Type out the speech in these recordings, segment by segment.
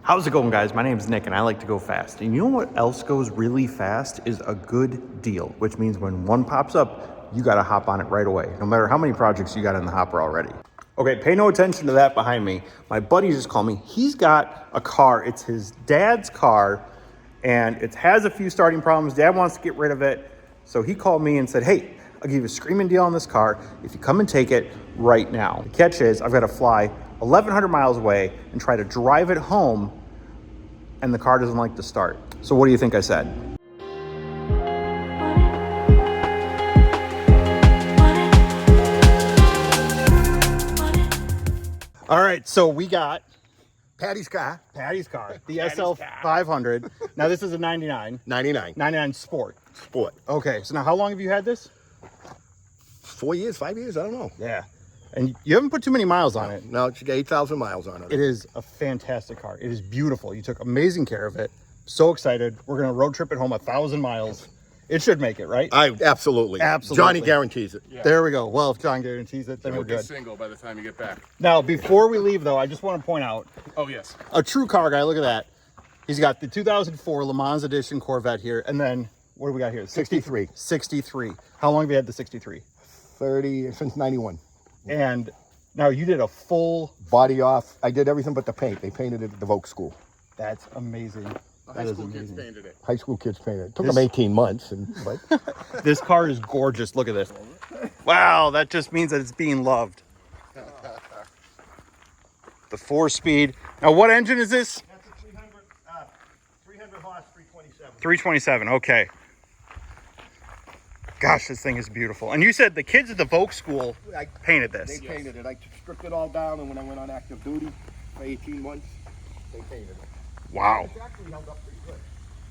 How's it going, guys? My name is Nick and I like to go fast. And you know what else goes really fast is a good deal, which means when one pops up, you gotta hop on it right away, no matter how many projects you got in the hopper already. Okay, pay no attention to that behind me. My buddy just called me. He's got a car. It's his dad's car and it has a few starting problems. Dad wants to get rid of it. So he called me and said, hey, I'll give you a screaming deal on this car if you come and take it right now. The catch is I've got to fly 1,100 miles away and try to drive it home, and the car doesn't like to start. So what do you think I said? All right, so we got Patty's car. The SL500. Now this is a 99 Sport. Okay, so now how long have you had this? 4 years, 5 years, I don't know. Yeah. And you haven't put too many miles on it. No, it's got 8,000 miles on it. It is a fantastic car. It is beautiful. You took amazing care of it. So excited. We're going to road trip it home 1,000 miles. It should make it, right? Absolutely. Johnny guarantees it. Yeah. There we go. Well, if John guarantees it, then we're good. Single by the time you get back. Now, before we leave, though, I just want to point out. Oh, yes. A true car guy. Look at that. He's got the 2004 Le Mans Edition Corvette here. And then, what do we got here? 63. 63. How long have you had the 63? 30, since 91. And now you did a full body off. I did everything but the paint. They painted it at the Volk School. That's amazing. High school kids painted it. High school kids painted it. Took them 18 months. But this car is gorgeous. Look at this. Wow, that just means that it's being loved. The 4-speed. Now, what engine is this? That's a 300 horse, 327. 327. Okay. Gosh, this thing is beautiful. And you said the kids at the Volk School painted this. They painted it. I stripped it all down, and when I went on active duty for 18 months, they painted it. Wow. It's actually held up pretty good.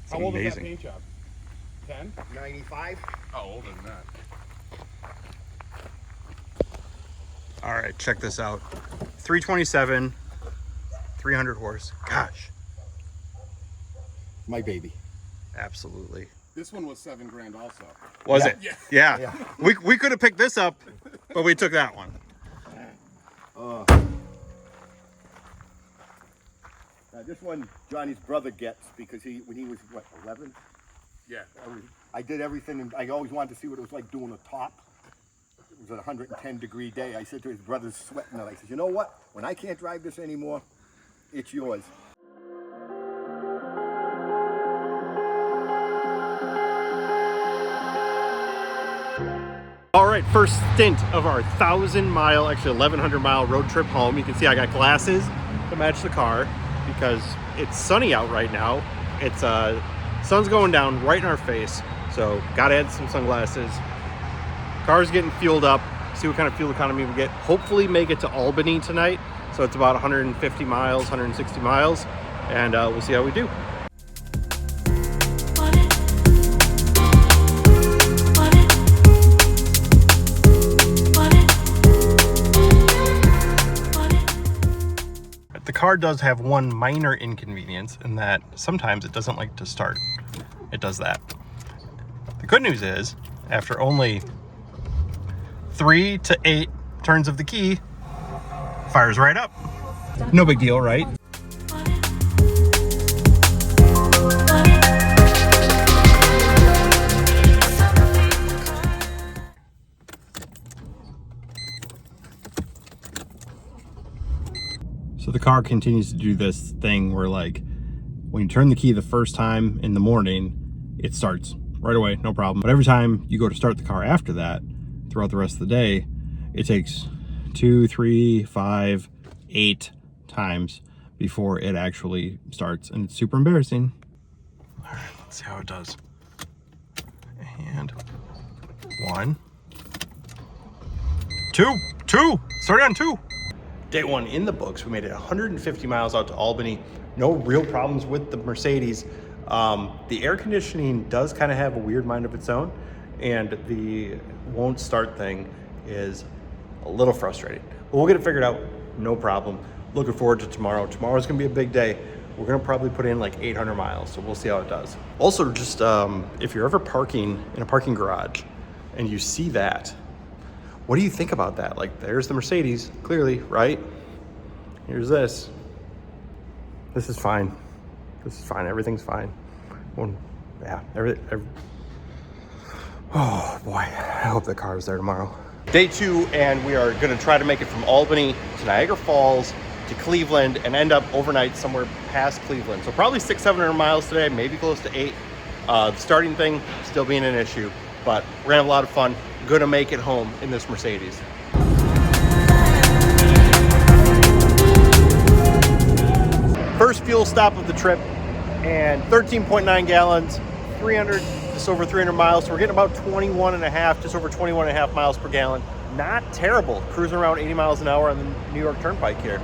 How old is that amazing. paint job? 10? 95. Oh, older than that. All right, check this out. 327, 300 horse. Gosh. My baby. Absolutely. This one was $7 grand also. Was it? Yeah. Yeah. We could have picked this up, but we took that one. This one Johnny's brother gets because when he was, what, 11? Yeah. I did everything, and I always wanted to see what it was like doing a top. It was a 110-degree day. I said to his brothers sweating it, I said, you know what? When I can't drive this anymore, it's yours. All right, first stint of our 1,000-mile, actually 1,100-mile road trip home. You can see I got glasses to match the car because it's sunny out right now. It's sun's going down right in our face, so gotta add some sunglasses. Car's getting fueled up. See what kind of fuel economy we get. Hopefully make it to Albany tonight. So it's about 150 miles, 160 miles, and we'll see how we do. The car does have one minor inconvenience in that sometimes it doesn't like to start. It does that. The good news is, after only 3 to 8 turns of the key, fires right up. No big deal, right? So the car continues to do this thing where, like, when you turn the key the first time in the morning, it starts right away, no problem. But every time you go to start the car after that, throughout the rest of the day, it takes 2, 3, 5, 8 times before it actually starts. And it's super embarrassing. All right, let's see how it does. And 1, 2, started on 2. Day 1 in the books. We made it 150 miles out to Albany. No real problems with the Mercedes. The air conditioning does kind of have a weird mind of its own, and the won't start thing is a little frustrating. But we'll get it figured out, no problem. Looking forward to tomorrow. Tomorrow's gonna be a big day. We're gonna probably put in like 800 miles, so we'll see how it does. Also, just if you're ever parking in a parking garage and you see that, what do you think about that? Like, there's the Mercedes, clearly, right? Here's this. This is fine. This is fine. Everything's fine. Well, yeah, oh boy, I hope the car is there tomorrow. Day 2, and we are gonna try to make it from Albany to Niagara Falls to Cleveland and end up overnight somewhere past Cleveland. So probably 600-700 miles today, maybe close to 8. The starting thing still being an issue, but we're gonna have a lot of fun. Gonna make it home in this Mercedes. First fuel stop of the trip, and 13.9 gallons, just over 300 miles. So we're getting about 21 and a half, just over 21 and a half miles per gallon. Not terrible, cruising around 80 miles an hour on the New York Turnpike here.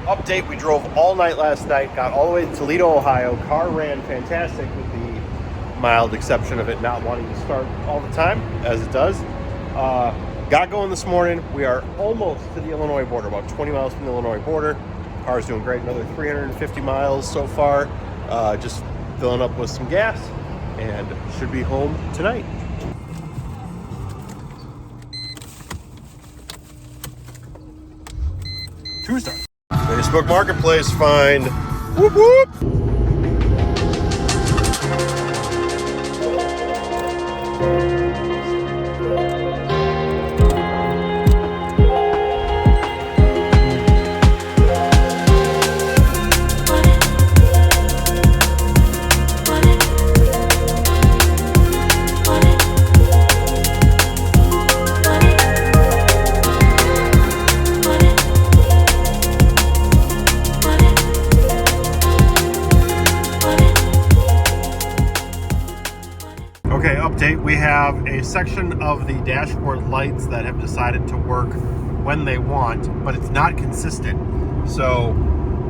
Update, we drove all night last night, got all the way to Toledo, Ohio. Car ran fantastic with the mild exception of it not wanting to start all the time, as it does. Got going this morning. We are almost to the Illinois border, about 20 miles from the Illinois border. Car's doing great, another 350 miles so far. Just filling up with some gas and should be home tonight. Tuesday. Facebook Marketplace find. Whoop whoop. Okay, update. We have a section of the dashboard lights that have decided to work when they want, but it's not consistent. So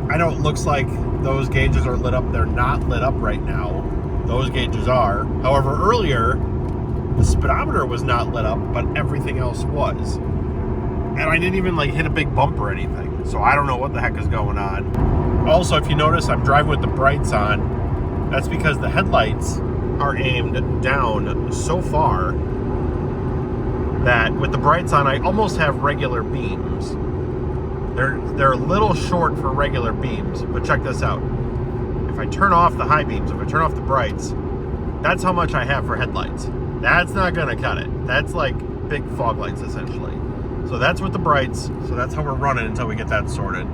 I know it looks like those gauges are lit up. They're not lit up right now. Those gauges are. However, earlier, the speedometer was not lit up, but everything else was. And I didn't even like hit a big bump or anything. So I don't know what the heck is going on. Also, if you notice, I'm driving with the brights on. That's because the headlights are aimed down so far that with the brights on, I almost have regular beams. They're a little short for regular beams, but check this out. If I turn off the high beams, if I turn off the brights, that's how much I have for headlights. That's not gonna cut it. That's like big fog lights essentially. So that's with the brights. So that's how we're running until we get that sorted.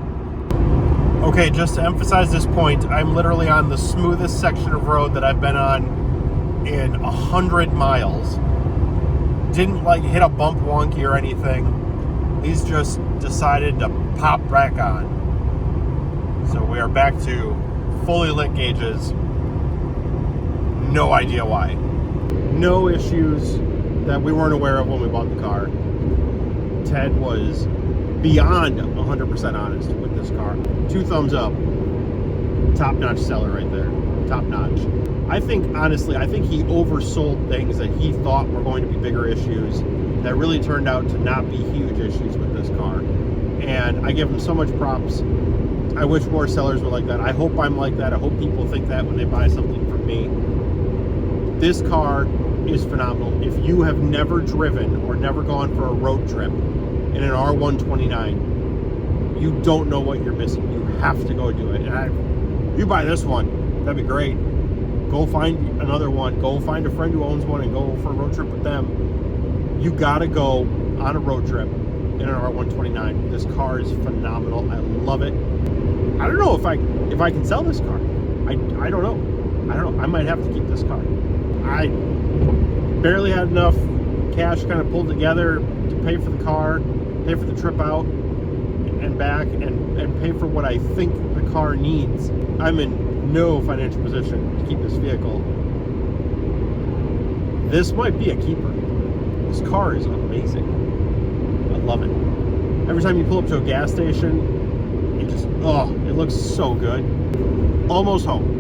Okay, just to emphasize this point, I'm literally on the smoothest section of road that I've been on in 100 miles. Didn't like hit a bump wonky or anything. These just decided to pop back on. So we are back to fully lit gauges. No idea why. No issues that we weren't aware of when we bought the car. Ted was beyond 100% honest with this car. 2 thumbs up. Top-notch seller right there. Top-notch. I think, honestly, he oversold things that he thought were going to be bigger issues that really turned out to not be huge issues with this car. And I give him so much props. I wish more sellers were like that. I hope I'm like that. I hope people think that when they buy something from me. This car is phenomenal. If you have never driven or never gone for a road trip in an R129, you don't know what you're missing. You have to go do it. And you buy this one, that'd be great. Go find another one. Go find a friend who owns one and go for a road trip with them. You gotta go on a road trip in an R129. This car is phenomenal. I love it. I don't know if I can sell this car. I don't know. I might have to keep this car. I barely had enough cash kind of pulled together to pay for the car, pay for the trip out and back, and pay for what I think the car needs. I'm in no financial position to keep this vehicle. This might be a keeper. This car is amazing. I love it. Every time you pull up to a gas station, it just, oh, it looks so good. Almost home.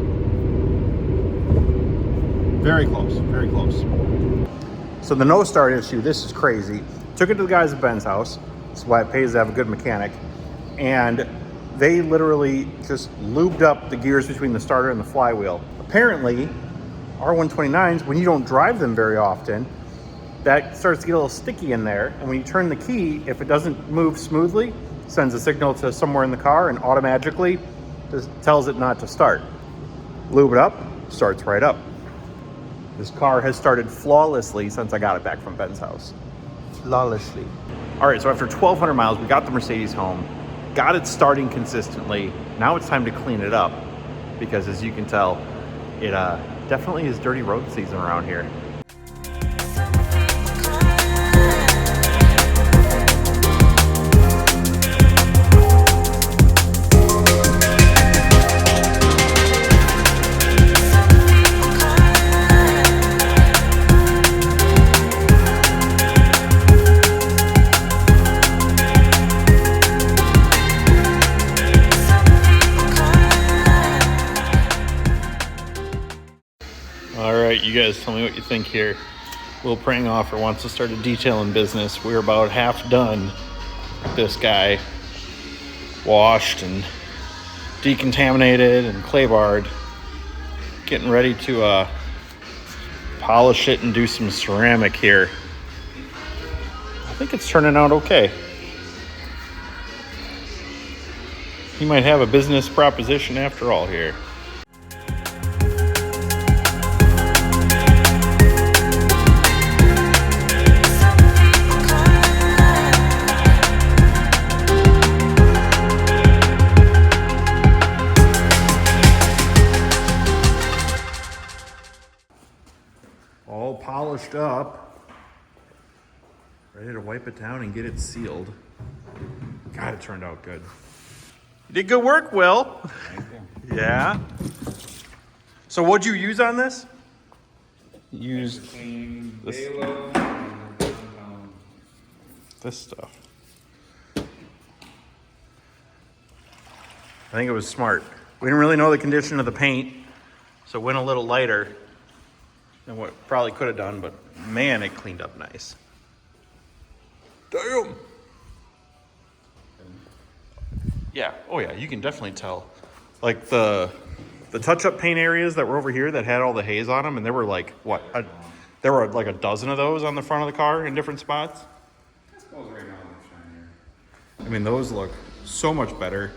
Very close, very close. So the no start issue, this is crazy. Took it to the guys at Ben's house. That's why it pays to have a good mechanic. And they literally just lubed up the gears between the starter and the flywheel. Apparently, R129s, when you don't drive them very often, that starts to get a little sticky in there. And when you turn the key, if it doesn't move smoothly, it sends a signal to somewhere in the car and automatically just tells it not to start. Lube it up, starts right up. This car has started flawlessly since I got it back from Ben's house. Flawlessly. All right, so after 1,200 miles, we got the Mercedes home, got it starting consistently. Now it's time to clean it up because, as you can tell, it definitely is dirty road season around here. All right, you guys tell me what you think here. Will Prang Offer wants to start a detailing business. We're about half done with this guy. Washed and decontaminated and clay barred. Getting ready to polish it and do some ceramic here. I think it's turning out okay. He might have a business proposition after all here. All polished up, ready to wipe it down and get it sealed. God, it turned out good. You did good work, Will. Thank you. Yeah. So what'd you use on this? You used Clean this, Halo and compound. this stuff. I think it was smart. We didn't really know the condition of the paint, so it went a little lighter than what probably could have done, but man, it cleaned up nice. Damn. Yeah, oh yeah, you can definitely tell. Like the touch-up paint areas that were over here that had all the haze on them, and there were like, what, there were like a dozen of those on the front of the car in different spots. I suppose right now they're shinier. I mean, those look so much better.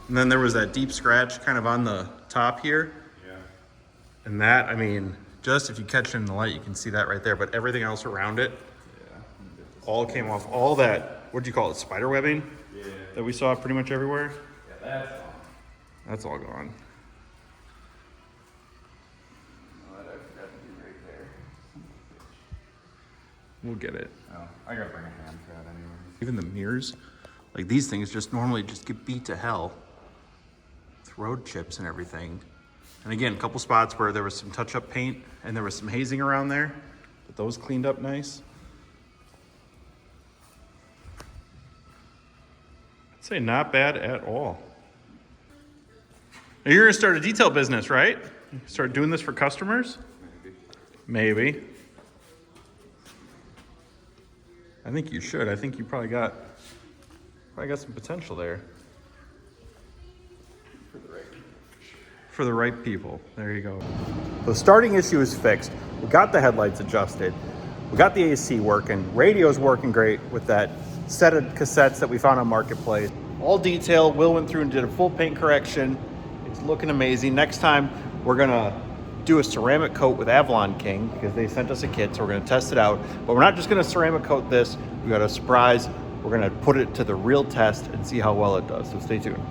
And then there was that deep scratch kind of on the top here. Yeah. And that, I mean, just if you catch it in the light, you can see that right there. But everything else around it Yeah. all came off. All that, what do you call it, spider webbing? Yeah. That we saw pretty much everywhere. Yeah, that's all. That's all gone. Oh, that would be right there. We'll get it. Oh, I gotta bring a hand for that anyway. Even the mirrors, like these things just normally just get beat to hell. With road chips and everything. And again, a couple spots where there was some touch-up paint and there was some hazing around there, but those cleaned up nice. I'd say not bad at all. Now you're gonna start a detail business, right? Start doing this for customers? Maybe. I think you should. I think you probably got some potential there. For the right people. There you go. The starting issue is fixed. We got the headlights adjusted. We got the AC working. Radio's working great with that set of cassettes that we found on Marketplace. All detail. Will went through and did a full paint correction. It's looking amazing. Next time, we're gonna do a ceramic coat with Avalon King because they sent us a kit, so we're gonna test it out. But we're not just gonna ceramic coat this. We got a surprise. We're gonna put it to the real test and see how well it does. So stay tuned.